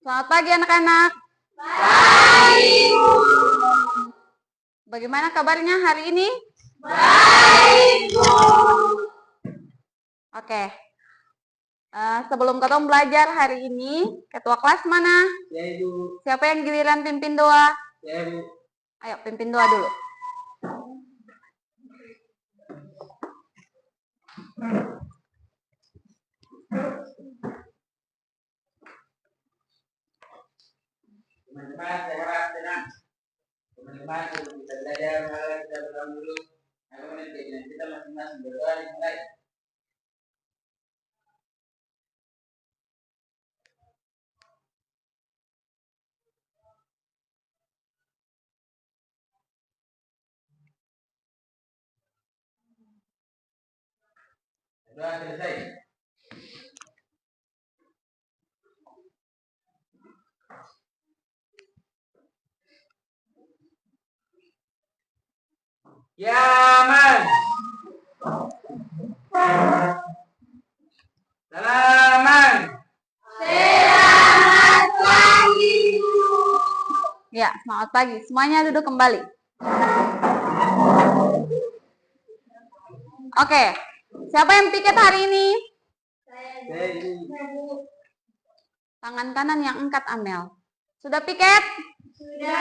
Selamat pagi anak-anak. Baik, Bu. Bagaimana kabarnya hari ini? Baik, Bu. Oke. Sebelum ketemu belajar hari ini, ketua kelas mana? Ya, Ibu. Siapa yang giliran pimpin doa? Ya, Bu. Ayo pimpin doa dulu. Teman-teman, saya harap tenang. Teman-teman, kita belajar, mari kita berdoa dulu. Agar keinginan kita masing-masing berdoa dimulai. Doa selesai. Yaman. Salaman. Selamat pagi, Bu. Ya, selamat pagi. Semuanya duduk kembali. Oke. Siapa yang piket hari ini? Saya, Bu. Tangan kanan yang angkat Amel. Sudah piket? Ya,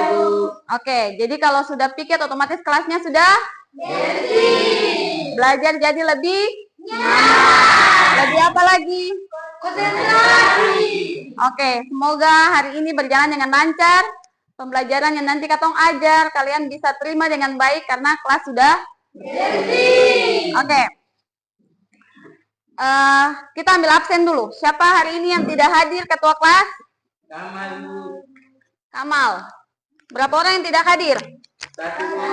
Ibu. Oke, jadi kalau sudah piket otomatis kelasnya sudah Bersih. belajar jadi lebih nyaman. Lebih apa lagi? Konsentrasi. Oke, semoga hari ini berjalan dengan lancar. Pembelajaran yang nanti Katong ajar, kalian bisa terima dengan baik karena kelas sudah bersih. Oke. Kita ambil absen dulu. Siapa hari ini yang tidak hadir ketua kelas? Kamal, Bu. Kamal. Berapa orang yang tidak hadir? 1, Bu.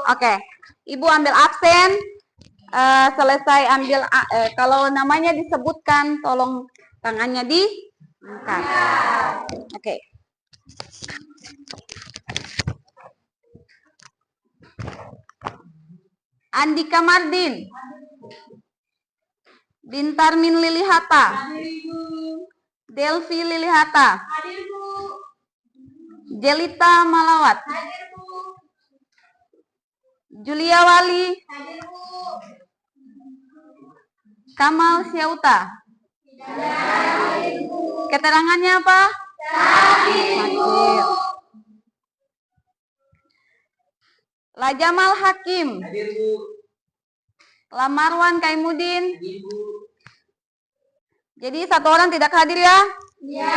Oke. Ibu ambil absen. Selesai ambil, kalau namanya disebutkan, tolong tangannya diangkat. Oke. Andika Mardin. Bintarmin Lilihata. Delvi Lilihata. Jelita Malawat. Julia Wali. Kamal Syauta. Keterangannya apa? Sakit. Lajamal Hakim. Hadir, Bu. Lamarwan Kaimudin. Hadir, Bu. Jadi satu orang tidak hadir ya? Ya,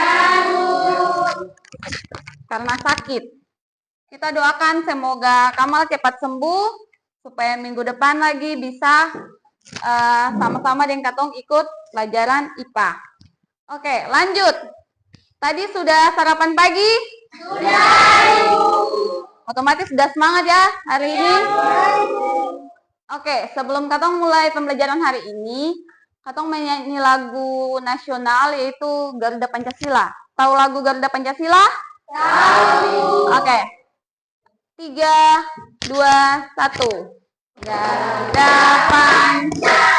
Bu. Karena sakit. Kita doakan semoga Kamal cepat sembuh supaya minggu depan lagi bisa sama-sama dengan Katong ikut pelajaran IPA. Oke, lanjut. Tadi sudah sarapan pagi? Sudah, Ibu. Otomatis sudah semangat ya hari ini? Oke, sebelum Katong mulai pembelajaran hari ini, Katong menyanyi lagu nasional yaitu Garuda Pancasila. Tahu lagu Garuda Pancasila? Tahu. Oke. 3, 2, 1. Garuda Pancasila,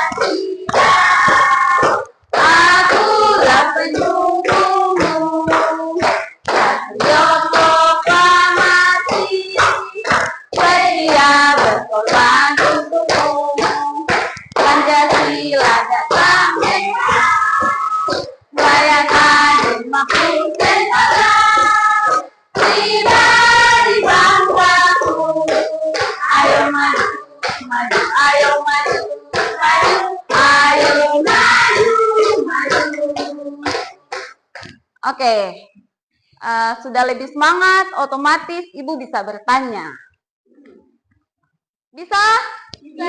akulah pendukungmu. Patriot proklamasi, sedia berkorban untukmu. Pancasila datang mereka, rayakan makmur sejahtera. Pribadi bangsaku, ayo maju, maju, ayo maju, maju, ayo maju, maju. Oke, sudah lebih semangat, otomatis Ibu bisa bertanya. Bisa? Bisa.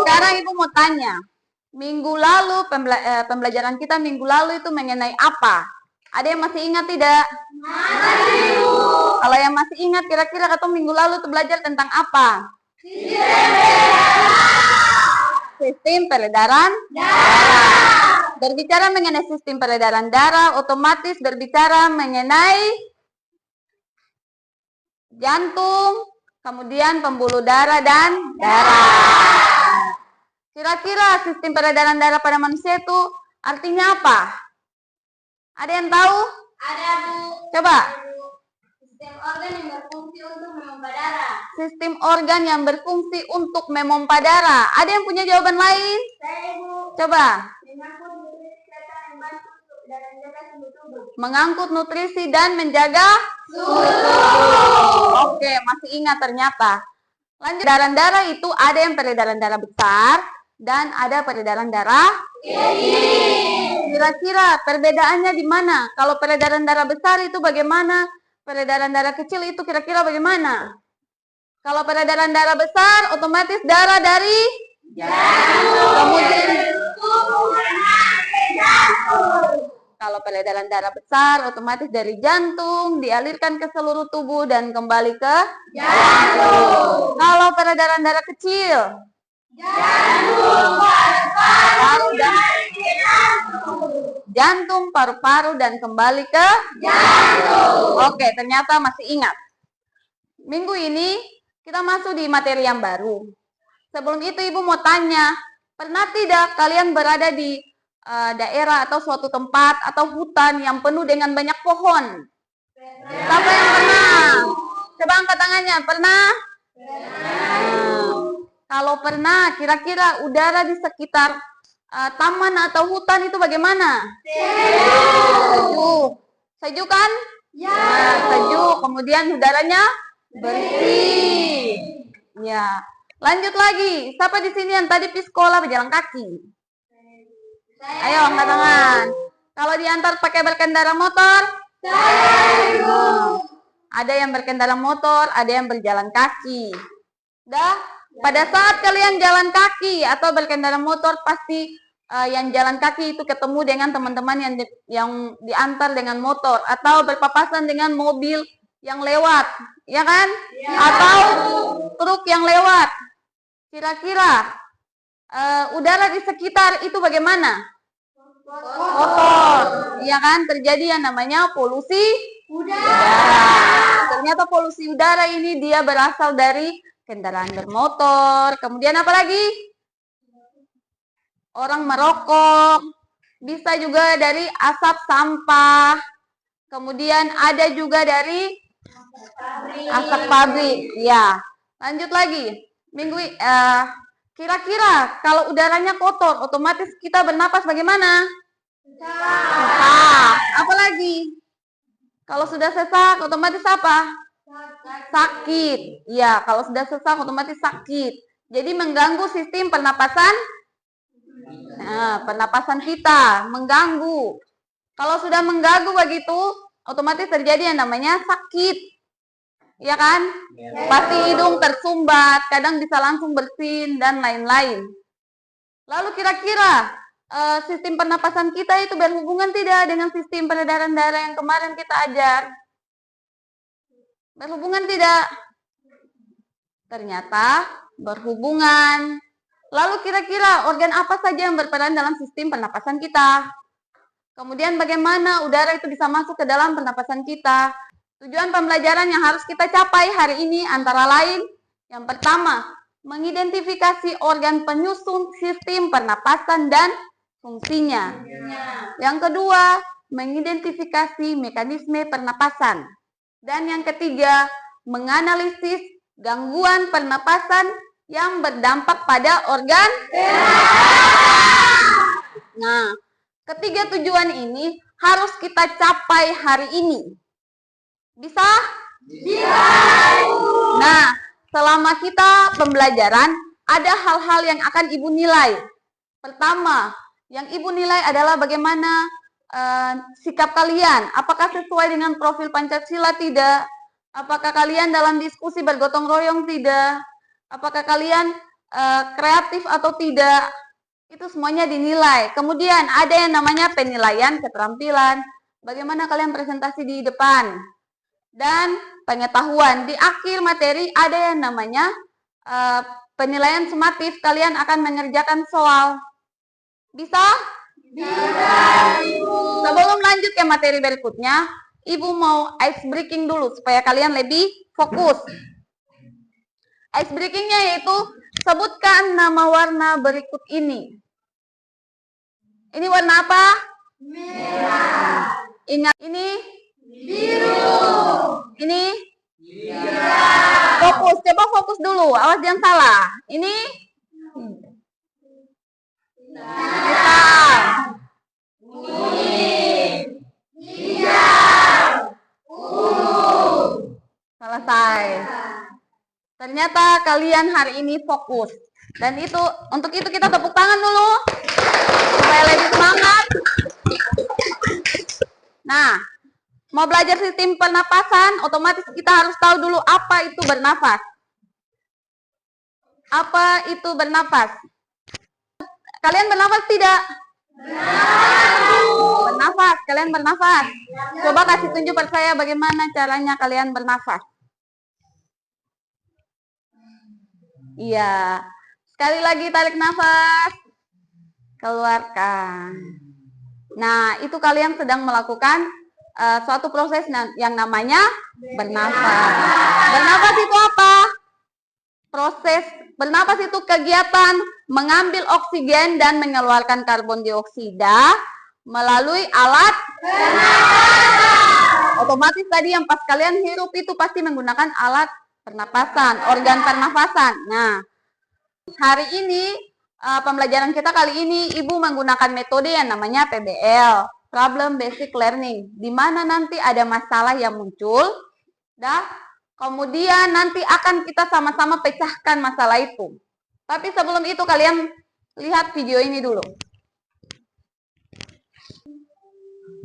Sekarang Ibu mau tanya, minggu lalu pembelajaran kita minggu lalu itu mengenai apa? Ada yang masih ingat tidak? Masih, Bu. Kalau yang masih ingat, kira-kira Katong minggu lalu itu belajar tentang apa? Sistem peredaran darah. Berbicara mengenai sistem peredaran darah, otomatis berbicara mengenai jantung, kemudian pembuluh darah dan darah. Kira-kira sistem peredaran darah pada manusia itu artinya apa? Ada yang tahu? Ada, Bu. Coba. Sistem organ yang berfungsi untuk memompa darah. Sistem organ yang berfungsi untuk memompa darah. Ada yang punya jawaban lain? Saya, Bu. Coba. Mengangkut nutrisi kesehatan yang bantu dan menjaga suhu tubuh. Mengangkut nutrisi dan menjaga Oke, masih ingat ternyata. Lanjut, peredaran darah itu ada yang peredaran darah besar dan ada peredaran darah kecil. Kira-kira perbedaannya di mana? Kalau peredaran darah besar itu bagaimana? Peredaran darah kecil itu kira-kira bagaimana? Kalau peredaran darah besar, otomatis darah dari kemudian kalau peredaran darah besar, otomatis dari jantung dialirkan ke seluruh tubuh dan kembali ke jantung. Kalau peredaran darah kecil, jantung, paru-paru, dan kembali ke jantung. Oke, ternyata masih ingat. Minggu ini kita masuk di materi yang baru. Sebelum itu Ibu mau tanya, pernah tidak kalian berada di daerah atau suatu tempat atau hutan yang penuh dengan banyak pohon? Siapa yang pernah? Coba angkat tangannya, pernah? Kalau pernah, kira-kira udara di sekitar taman atau hutan itu bagaimana? Sejuk. Sejuk kan? Ya. Sejuk. Kemudian udaranya bersih. Ya. Lanjut lagi. Siapa di sini yang tadi pergi sekolah berjalan kaki? Ayo angkat tangan. Kalau diantar pakai berkendara motor? Ada yang berkendara motor, ada yang berjalan kaki. Dah, pada saat kalian jalan kaki atau berkendara motor, pasti yang jalan kaki itu ketemu dengan teman-teman yang diantar dengan motor atau berpapasan dengan mobil yang lewat, ya kan? Ya. Atau truk yang lewat. Kira-kira udara di sekitar itu bagaimana? Kotor, ya kan? Terjadi yang namanya polusi udara. Ternyata polusi udara ini dia berasal dari kendaraan bermotor. Kemudian apa lagi? Orang merokok. Bisa juga dari asap sampah. Kemudian ada juga dari asap pabrik. Ya. Lanjut lagi. Kira-kira kalau udaranya kotor, otomatis kita bernapas bagaimana? Sesak. Apa lagi? Kalau sudah sesak, otomatis apa? Sakit. Ya, kalau sudah sesak, otomatis sakit. Jadi mengganggu sistem pernapasan. Nah, pernapasan kita mengganggu. Kalau sudah mengganggu begitu, otomatis terjadi yang namanya sakit. Ya kan? Pasti hidung tersumbat, kadang bisa langsung bersin, dan lain-lain. Lalu kira-kira sistem pernapasan kita itu berhubungan tidak dengan sistem peredaran darah yang kemarin kita ajar? Berhubungan tidak? Ternyata berhubungan. Lalu kira-kira organ apa saja yang berperan dalam sistem pernapasan kita? Kemudian bagaimana udara itu bisa masuk ke dalam pernapasan kita? Tujuan pembelajaran yang harus kita capai hari ini antara lain, yang pertama, mengidentifikasi organ penyusun sistem pernapasan dan fungsinya. Yang kedua, mengidentifikasi mekanisme pernapasan. Dan yang ketiga, menganalisis gangguan pernapasan yang berdampak pada organ. Nah, ketiga tujuan ini harus kita capai hari ini. Bisa? Bisa. Nah, selama kita pembelajaran, ada hal-hal yang akan Ibu nilai. Pertama, yang Ibu nilai adalah bagaimana sikap kalian. Apakah sesuai dengan profil Pancasila tidak? Apakah kalian dalam diskusi bergotong royong tidak? Apakah kalian kreatif atau tidak? Itu semuanya dinilai. Kemudian ada yang namanya penilaian keterampilan. Bagaimana kalian presentasi di depan? Dan pengetahuan. Di akhir materi ada yang namanya penilaian sumatif. Kalian akan mengerjakan soal. Bisa? Bisa. Sebelum lanjut ke materi berikutnya, Ibu mau ice breaking dulu supaya kalian lebih fokus. Ice breakingnya yaitu sebutkan nama warna berikut ini. Ini warna apa? Merah. Ingat ini biru. Ini fokus. Coba fokus dulu. Awas jangan salah. Ini hitam. Selesai. Ternyata kalian hari ini fokus. Dan untuk itu kita tepuk tangan dulu supaya lebih semangat. Nah, mau belajar sistem pernapasan, otomatis kita harus tahu dulu apa itu bernafas. Apa itu bernafas? Kalian bernafas tidak? Bernafas, kalian bernafas. Coba kasih tunjuk pada saya bagaimana caranya kalian bernafas. Iya. Sekali lagi tarik nafas. Keluarkan. Nah, itu kalian sedang melakukan suatu proses yang namanya bernafas. Bernafas itu apa? Proses bernafas itu kegiatan mengambil oksigen dan mengeluarkan karbon dioksida melalui alat pernapasan. Otomatis tadi yang pas kalian hirup itu pasti menggunakan alat pernapasan, organ pernapasan. Nah, hari ini pembelajaran kita kali ini Ibu menggunakan metode yang namanya PBL, Problem Basic Learning, di mana nanti ada masalah yang muncul, kemudian nanti akan kita sama-sama pecahkan masalah itu. Tapi sebelum itu kalian lihat video ini dulu.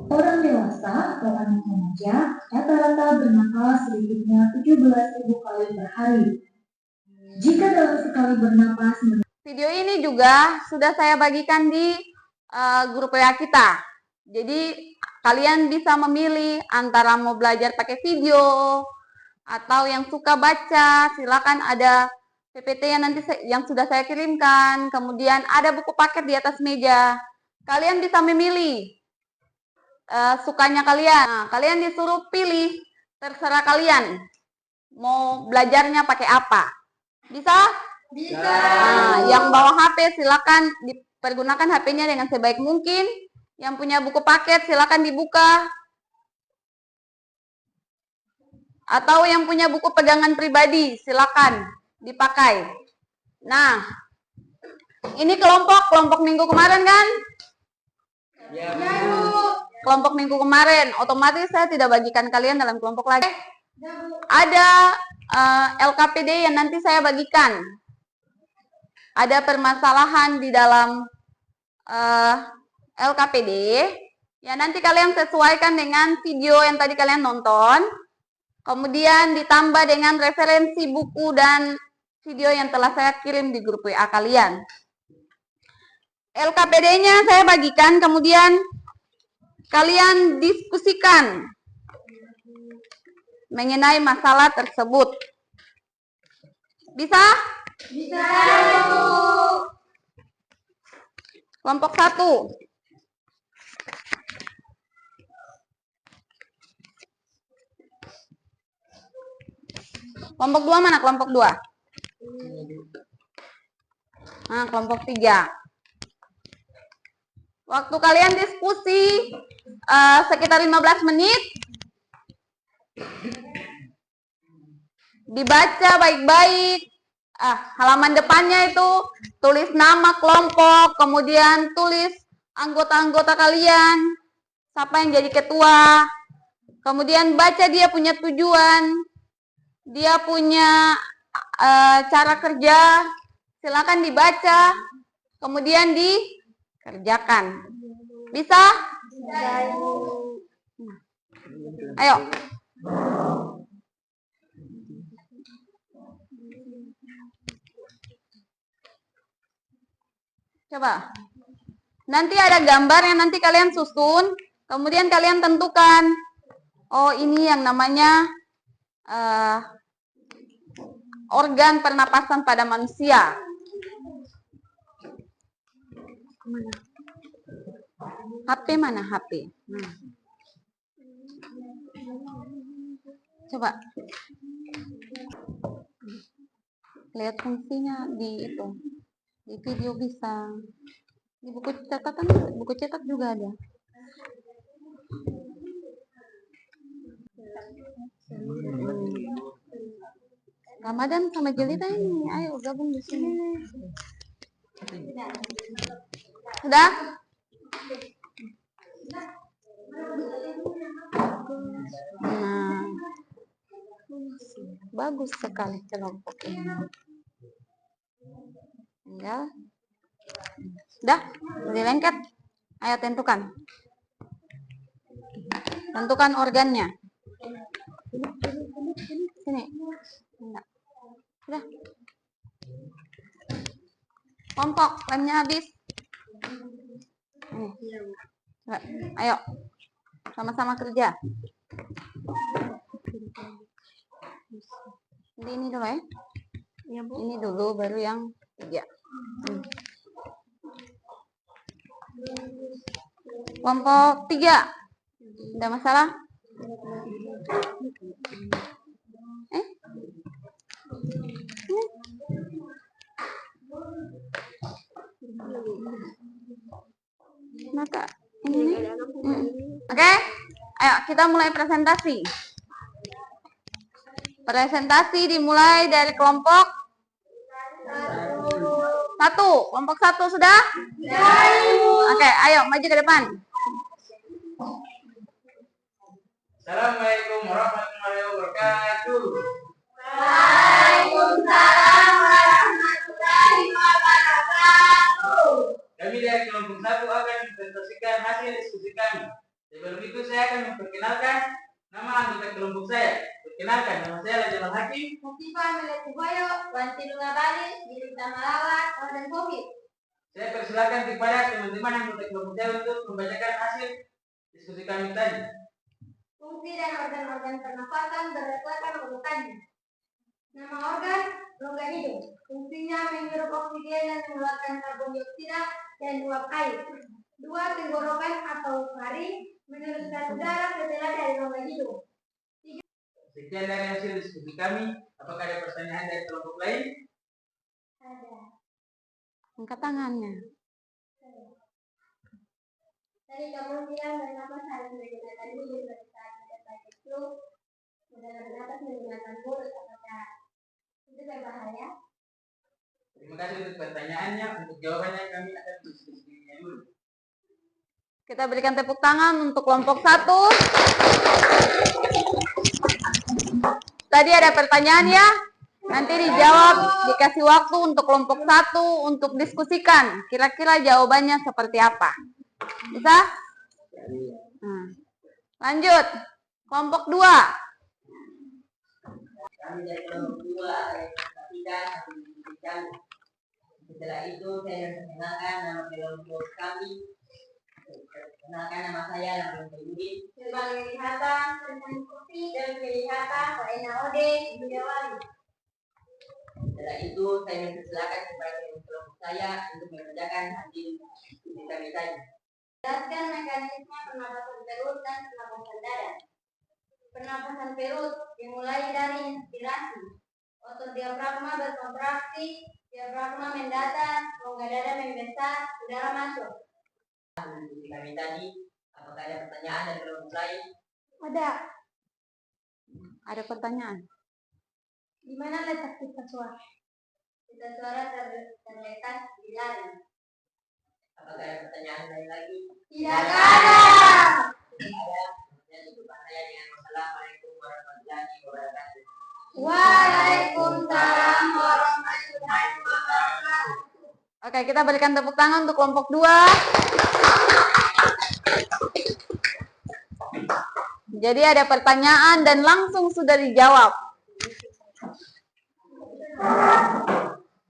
Orang dewasa atau anak remaja rata-rata bernafas sedikitnya 17.000 kali per hari. Jika dalam sekali bernapas Video ini juga sudah saya bagikan di grup WA kita. Jadi kalian bisa memilih antara mau belajar pakai video atau yang suka baca, silakan ada PPT yang nanti yang sudah saya kirimkan. Kemudian ada buku paket di atas meja. Kalian bisa memilih sukanya kalian. Nah, kalian disuruh pilih, terserah kalian mau belajarnya pakai apa. Bisa? Bisa. Nah, yang bawa HP silakan dipergunakan HP-nya dengan sebaik mungkin. Yang punya buku paket silakan dibuka. Atau yang punya buku pegangan pribadi silakan dipakai. Nah, ini kelompok minggu kemarin kan? Ya, Kelompok minggu kemarin, otomatis saya tidak bagikan kalian dalam kelompok lagi. Ada LKPD yang nanti saya bagikan. Ada permasalahan di dalam LKPD yang nanti kalian sesuaikan dengan video yang tadi kalian nonton. Kemudian ditambah dengan referensi buku dan video yang telah saya kirim di grup WA kalian. LKPD-nya saya bagikan, kemudian kalian diskusikan mengenai masalah tersebut. Bisa? Bisa. Kelompok 1. Kelompok 2 mana? Kelompok 2. Nah, kelompok 3. Waktu kalian diskusi sekitar 15 menit. Dibaca baik-baik. Halaman depannya itu tulis nama kelompok, kemudian tulis anggota-anggota kalian, siapa yang jadi ketua. Kemudian baca dia punya tujuan, dia punya cara kerja, silakan dibaca, kemudian dikerjakan. Bisa? Ayo. Coba. Nanti ada gambar yang nanti kalian susun, kemudian kalian tentukan. Oh, ini yang namanya organ pernapasan pada manusia. HP mana HP? Coba. Lihat fungsinya di itu. Di video bisa. Di buku catatan, buku cetak juga ada. Ramadan sama Jelita ini, ayo gabung di sini. Sudah? Nah, bagus sekali kelompok ini. Tinggal, sudah, lebih lengket. Ayo tentukan. Tentukan organnya. Sini. Enggak. Sudah. Kelompok, lemnya habis. Ini. Coba, ayo. Sama-sama kerja. Ini dulu ya. Ini dulu, baru yang 3. Kelompok 3. Ada masalah? Maka ini. Oke. Ayo kita mulai presentasi. Presentasi dimulai dari kelompok 1. Kelompok 1 sudah? Oke, ayo maju ke depan. Assalamualaikum warahmatullahi wabarakatuh. Waalaikumsalam warahmatullahi wabarakatuh. Kami dari kelompok 1 akan mempresentasikan hasil diskusi kami. Sebelum itu saya akan memperkenalkan nama anggota kelompok saya. Perkenalkan, nama saya Lajamal Hakim, Musibah Meletiboyo, Wanti Lunga Bali, Dirita Malawat, dan Covid. Saya persilakan kepada teman-teman anggota kelompok saya untuk membacakan hasil diskusi kami tadi. Fungsi dan organ-organ pernafasan berdasarkan urutannya. Nama organ, rongga hidung. Fungsinya menghirup oksigen dan mengeluarkan karbon dioksida dan uap air. 2. Tenggorokan atau faring meneruskan udara setelah dari rongga hidung. Sekian dari hasil diskusi kami. Apakah ada pertanyaan dari kelompok lain? Ada. Angkat tangannya. Tadi kamu bilang bernapas harus menggunakan hidung pada saat ada sakit flu. Dalam bernapas menggunakan mulut, apakah itu berbahaya? Terima kasih untuk pertanyaannya. Untuk jawabannya kami akan diskusinya dulu. Kita berikan tepuk tangan untuk kelompok 1. Tadi ada pertanyaan ya. Nanti dijawab, dikasih waktu untuk kelompok 1 untuk diskusikan. Kira-kira jawabannya seperti apa? Bisa? Lanjut. Kelompok 2. Kami dari kelompok 2 saya perhatikan kami diskusikan. Setelah itu saya memperkenalkan nama kelompok kami. Perkenalkan nama saya Lampung Pemudi. Gerbang kelihatan, tentang kopi dan kelihatan, ONAOD, Budawali. Setelah itu saya mempersilakan kepada kelompok saya untuk mengerjakan hasil diskusi kami tadi. Jelaskan mekanisme pernapasan perut dan pernapasan dada. Pernapasan perut dimulai dari inspirasi. Otot diafragma berkontraksi, diafragma mendatar, rongga dada membesar, udara masuk. Diskusi kami tadi, apakah ada pertanyaan dari kelompok lain? Ada. Ada pertanyaan? Di mana letak pita suara? Pita suara terletak di lari. Apakah ada pertanyaan lain lagi? Tidak ada. Tidak ada. Dan tutup saya dengan wassalamualaikum warahmatullahi wabarakatuh. Waalaikumsalam warahmatullahi wabarakatuh. Oke, kita berikan tepuk tangan untuk kelompok 2. Jadi ada pertanyaan dan langsung sudah dijawab.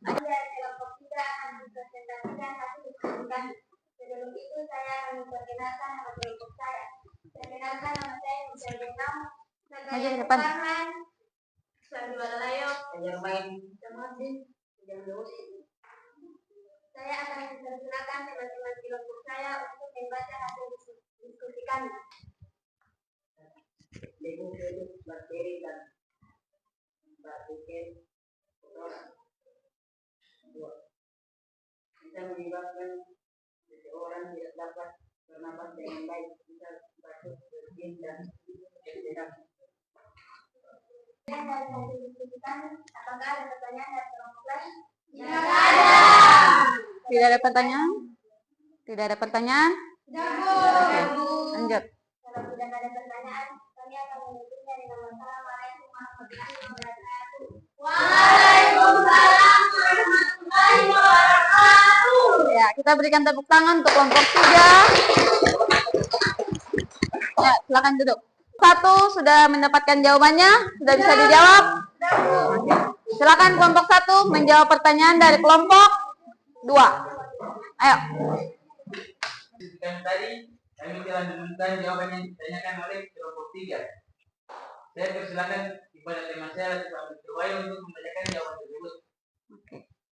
Kelompok kita akan mempresentasikan hasil diskusi kami. Sebelum itu saya akan memperkenalkan nama kelompok saya. Perkenalkan nama saya Michelle Benam. Maju ke depan. Sandi Walalayo. Yang main Jamordin. Saya akan memperkenalkan teman-teman kelompok saya untuk membaca hasil diskusi kami. debu virus bakteri dan partikel kotoran. 2. Bisa menyebabkan seseorang tidak dapat bernapas dengan baik, bisa batuk, bersin, dan demam. Dan dari hasil diskusikan, apakah ada pertanyaan dari kelompok lain? Tidak ada pertanyaan? Tidak ada pertanyaan? Oke, lanjut. Kalau tidak ada pertanyaan, kami akan menutup dari nomor Assalamualaikum warahmatullahi wabarakatuh. Waalaikumsalam warahmatullahi wabarakatuh. Ya, kita berikan tepuk tangan untuk kelompok 3. Ya, silakan duduk. 1 sudah mendapatkan jawabannya, sudah bisa dijawab. Oke. Silakan kelompok 1 menjawab pertanyaan dari kelompok 2. Ayo. Kami tadi, kami telah menemukan jawaban yang ditanyakan oleh kelompok 3. Saya persilakan kepada teman saya Pak Wayu untuk membacakan jawaban tersebut.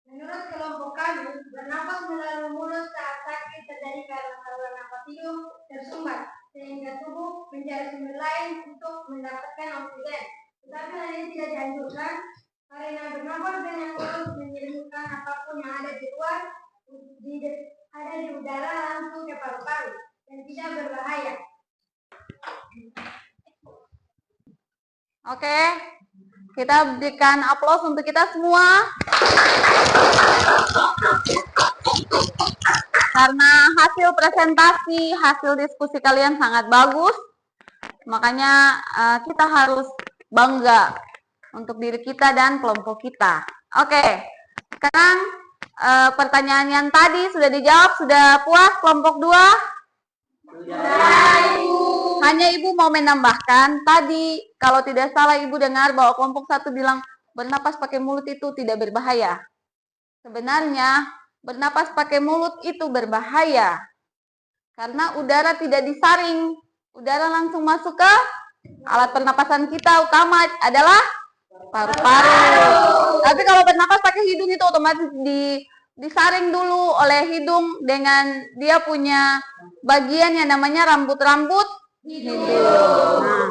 Menurut kelompok kami, bernapas melalui mulut saat sakit terjadi karena saluran nafas hidung tersumbat, sehingga tubuh mencari sumber lain untuk mendapatkan oksigen. Tetapi hal ini tidak dianjurkan karena bernapas dengan mulut menyerukan apapun yang ada di luar, ada di udara langsung ke paru-paru dan tidak berbahaya. Oke. Kita berikan aplaus untuk kita semua. Karena hasil presentasi, hasil diskusi kalian sangat bagus. Makanya kita harus bangga untuk diri kita dan kelompok kita. Oke. Sekarang pertanyaan yang tadi sudah dijawab, sudah puas kelompok 2? Hanya Ibu mau menambahkan, tadi kalau tidak salah Ibu dengar bahwa kelompok 1 bilang bernapas pakai mulut itu tidak berbahaya. Sebenarnya bernapas pakai mulut itu berbahaya. Karena udara tidak disaring. Udara langsung masuk ke alat pernapasan kita, utama adalah paru-paru. Tapi kalau bernapas pakai hidung itu otomatis disaring dulu oleh hidung dengan dia punya bagian yang namanya rambut-rambut hidung. Nah,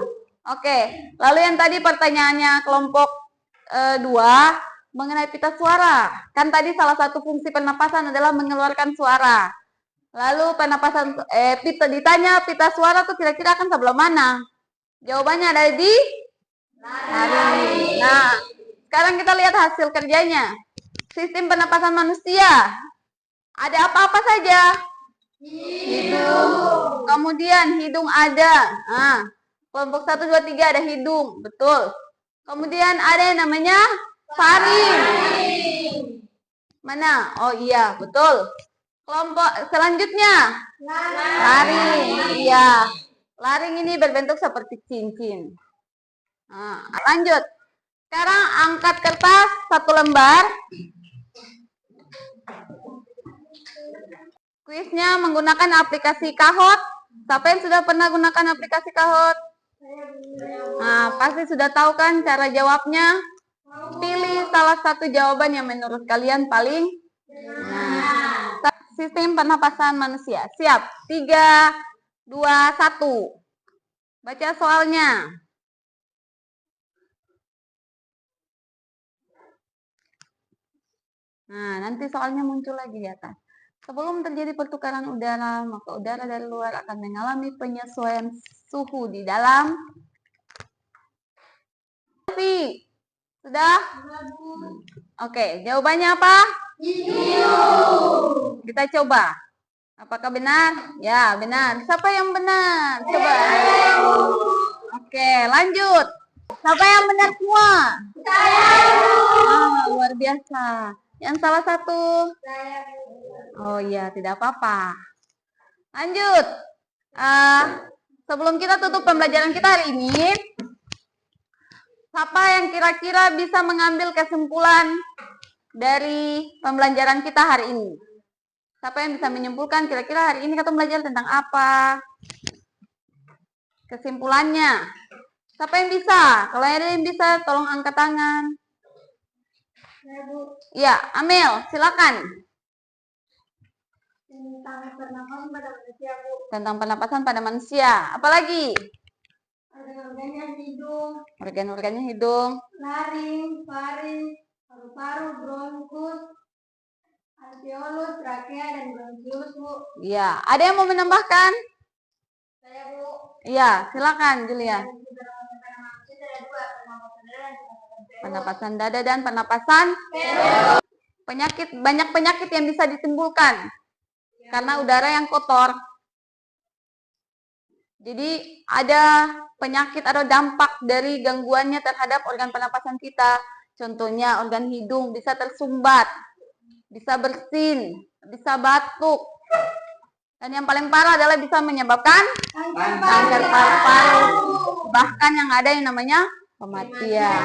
oke. Lalu yang tadi pertanyaannya kelompok 2 mengenai pita suara. Kan tadi salah satu fungsi pernapasan adalah mengeluarkan suara. Lalu ditanya pita suara tuh kira-kira akan sebelah mana? Jawabannya ada di laring. Nah, sekarang kita lihat hasil kerjanya. Sistem pernapasan manusia. Ada apa-apa saja? Hidung. Kemudian hidung ada. Nah, kelompok 1, 2, 3 ada hidung. Betul. Kemudian ada yang namanya faring. Mana? Oh iya, betul. Kelompok selanjutnya laring. Iya. Laring ini berbentuk seperti cincin. Nah, lanjut. Sekarang angkat kertas 1 lembar. Kuisnya menggunakan aplikasi Kahoot. Siapa yang sudah pernah gunakan aplikasi Kahoot? Nah, pasti sudah tahu kan cara jawabnya? Pilih salah satu jawaban yang menurut kalian paling benar. Sistem pernapasan manusia. Siap. 3, 2, 1. Baca soalnya. Nah, nanti soalnya muncul lagi di atas. Sebelum terjadi pertukaran udara, maka udara dari luar akan mengalami penyesuaian suhu di dalam. Sudah? Oke, jawabannya apa? Hidung. Kita coba. Apakah benar? Ya, benar. Siapa yang benar? Coba. Oke, lanjut. Siapa yang benar semua? Saya. Luar biasa. Yang salah satu? Oh iya, tidak apa-apa. Lanjut. Sebelum kita tutup pembelajaran kita hari ini, siapa yang kira-kira bisa mengambil kesimpulan dari pembelajaran kita hari ini? Siapa yang bisa menyimpulkan kira-kira hari ini kita belajar tentang apa? Kesimpulannya. Siapa yang bisa? Kalau ada yang bisa, tolong angkat tangan. Ya, Amel, silakan. Tentang pernapasan pada manusia, Bu. Tentang pernapasan pada manusia. Apalagi? Organ-organnya hidung, Organ-organnya hidung, laring, faring, paru-paru, bronkus, alveolus, trakea, dan bronkiolus, Bu. Iya, ada yang mau menambahkan? Saya, Bu. Iya, silakan Julia. Pada manusia ada 2, pernapasan udara dan Pernapasan dada dan pernapasan banyak penyakit yang bisa ditimbulkan karena udara yang kotor. Jadi ada penyakit atau dampak dari gangguannya terhadap organ pernapasan kita. Contohnya organ hidung bisa tersumbat, bisa bersin, bisa batuk. Dan yang paling parah adalah bisa menyebabkan kanker paru-paru. Bahkan yang ada yang namanya kematian.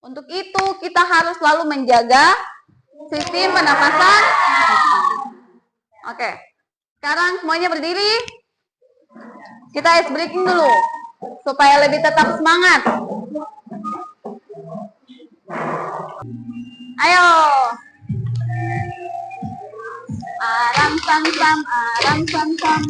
Untuk itu kita harus selalu menjaga sistem pernapasan. Oke. Sekarang semuanya berdiri. Kita ice breaking dulu supaya lebih tetap semangat. Ayo. Aram sam sam, aram sam sam.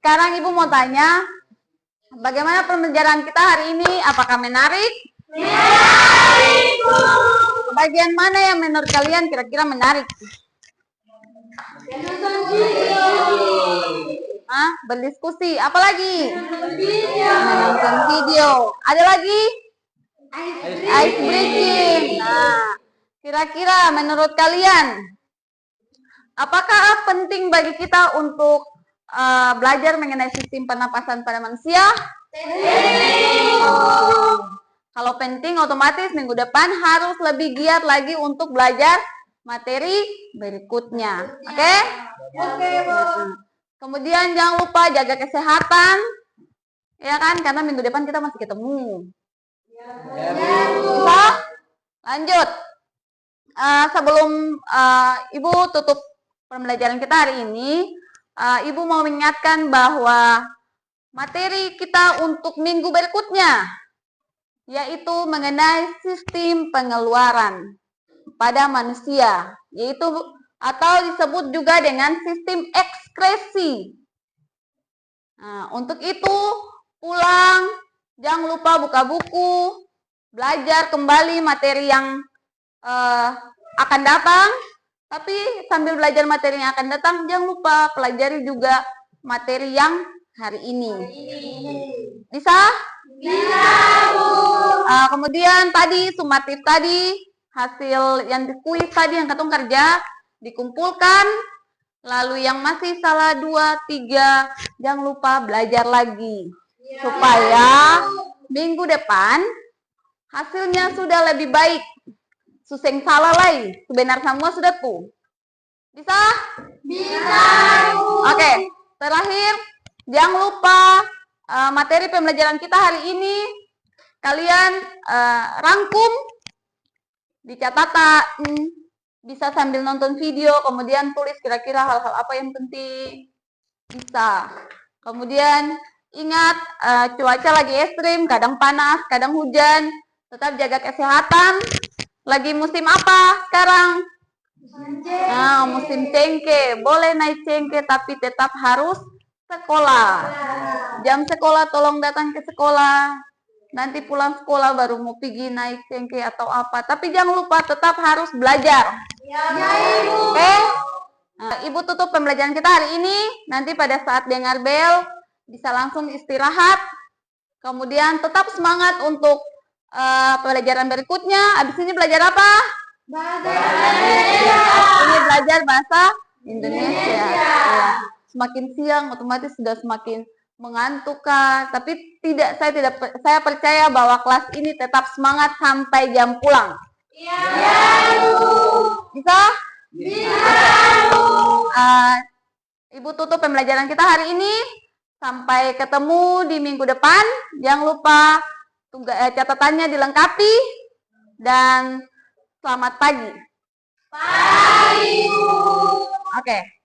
Sekarang Ibu mau tanya, bagaimana pembelajaran kita hari ini? Apakah menarik? Menarik, Bu. Bagian mana yang menurut kalian kira-kira menarik? Menonton video. Berdiskusi. Apa lagi? Menonton video. Ada lagi? Ice breaking. Nah, kira-kira menurut kalian, apakah penting bagi kita untuk belajar mengenai sistem pernapasan pada manusia? Kalau penting, otomatis minggu depan harus lebih giat lagi untuk belajar materi berikutnya. Oke? Oke, Bu. Kemudian jangan lupa jaga kesehatan, ya kan? Karena minggu depan kita masih ketemu. Bisa? Lanjut. Sebelum Ibu tutup pembelajaran kita hari ini, Ibu mau mengingatkan bahwa materi kita untuk minggu berikutnya yaitu mengenai sistem pengeluaran pada manusia, yaitu atau disebut juga dengan sistem ekskresi. Nah, untuk itu pulang jangan lupa buka buku, belajar kembali materi yang akan datang. Tapi sambil belajar materi yang akan datang, jangan lupa pelajari juga materi yang hari ini. Bisa? Bisa, Bu. Kemudian tadi sumatif tadi, hasil yang di kuis tadi yang katong kerja dikumpulkan. Lalu yang masih salah 2, 3, jangan lupa belajar lagi. Supaya minggu depan hasilnya sudah lebih baik. Suseng salah lagi, sebenar semua sudah tuh. Bisa? Bisa, Bu. Oke, terakhir jangan lupa materi pembelajaran kita hari ini kalian rangkum di catatan, bisa sambil nonton video, kemudian tulis kira-kira hal-hal apa yang penting. Bisa. Kemudian ingat cuaca lagi ekstrim, kadang panas, kadang hujan, tetap jaga kesehatan. Lagi musim apa sekarang? Musim cengkeh. Boleh naik cengkeh tapi tetap harus sekolah. Jam sekolah tolong datang ke sekolah. Nanti pulang sekolah baru mau pergi naik cengkeh atau apa. Tapi jangan lupa tetap harus belajar. Ya, Ibu. Oke? Ibu tutup pembelajaran kita hari ini. Nanti pada saat dengar bel bisa langsung istirahat. Kemudian tetap semangat untuk pelajaran berikutnya. Abis ini belajar apa? Bahasa Indonesia. Ini belajar bahasa Indonesia. Ya. Semakin siang otomatis sudah semakin mengantuk, Kak. Tapi saya percaya bahwa kelas ini tetap semangat sampai jam pulang. Iya, Bu. Bisa? Bisa, Bu. Ibu tutup pembelajaran kita hari ini. Sampai ketemu di minggu depan. Jangan lupa catatannya dilengkapi. Dan selamat pagi. Pagi, Bu. Oke.